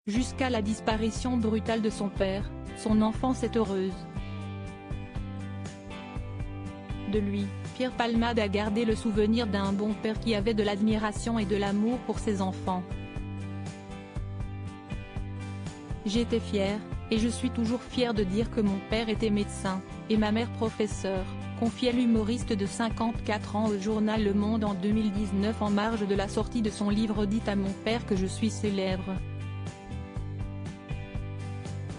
Jusqu'à la disparition brutale de son père, son enfance est heureuse. De lui, Pierre Palmade a gardé le souvenir d'un bon père qui avait de l'admiration et de l'amour pour ses enfants. J'étais fière, et je suis toujours fière de dire que mon père était médecin, et ma mère professeure, confiait l'humoriste de 54 ans au journal Le Monde en 2019 en marge de la sortie de son livre « Dites à mon père que je suis célèbre ».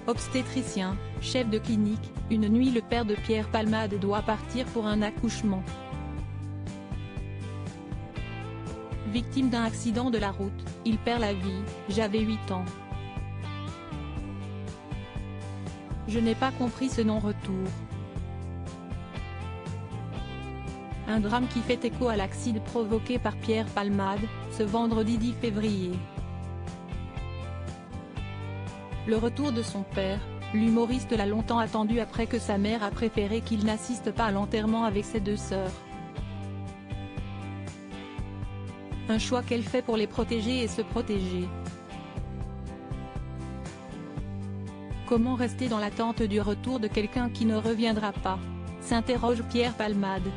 Obstétricien, chef de clinique, une nuit le père de Pierre Palmade doit partir pour un accouchement. Victime d'un accident de la route, il perd la vie, j'avais 8 ans. Je n'ai pas compris ce non-retour. Un drame qui fait écho à l'accident provoqué par Pierre Palmade, ce vendredi 10 février. Le retour de son père, l'humoriste l'a longtemps attendu après que sa mère a préféré qu'il n'assiste pas à l'enterrement avec ses 2 sœurs. Un choix qu'elle fait pour les protéger et se protéger. Comment rester dans l'attente du retour de quelqu'un qui ne reviendra pas, s'interroge Pierre Palmade.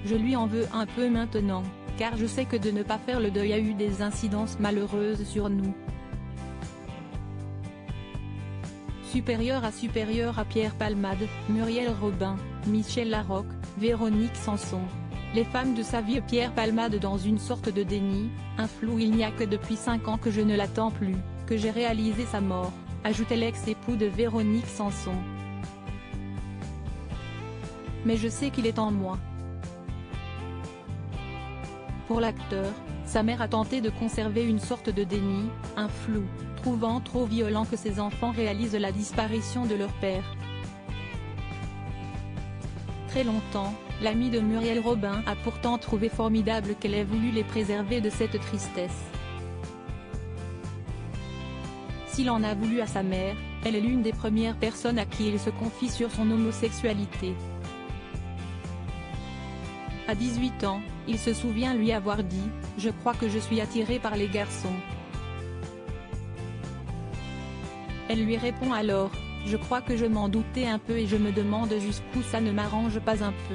Je lui en veux un peu maintenant, car je sais que de ne pas faire le deuil a eu des incidences malheureuses sur nous. Supérieur à Pierre Palmade, Muriel Robin, Michel Larocque, Véronique Sanson. Les femmes de sa vie. Pierre Palmade dans une sorte de déni, un flou. Il n'y a que depuis 5 ans que je ne l'attends plus, que j'ai réalisé sa mort, ajoutait l'ex-époux de Véronique Sanson. Mais je sais qu'il est en moi. Pour l'acteur, sa mère a tenté de conserver une sorte de déni, un flou, trouvant trop violent que ses enfants réalisent la disparition de leur père. Très longtemps, l'amie de Muriel Robin a pourtant trouvé formidable qu'elle ait voulu les préserver de cette tristesse. S'il en a voulu à sa mère, elle est l'une des premières personnes à qui il se confie sur son homosexualité. À 18 ans, il se souvient lui avoir dit « Je crois que je suis attiré par les garçons ». Elle lui répond alors « Je crois que je m'en doutais un peu et je me demande jusqu'où ça ne m'arrange pas un peu ».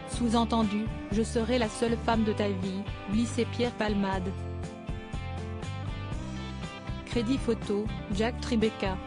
Sous-entendu, je serai la seule femme de ta vie, glissait Pierre Palmade. Crédit photo, Jack Tribeca.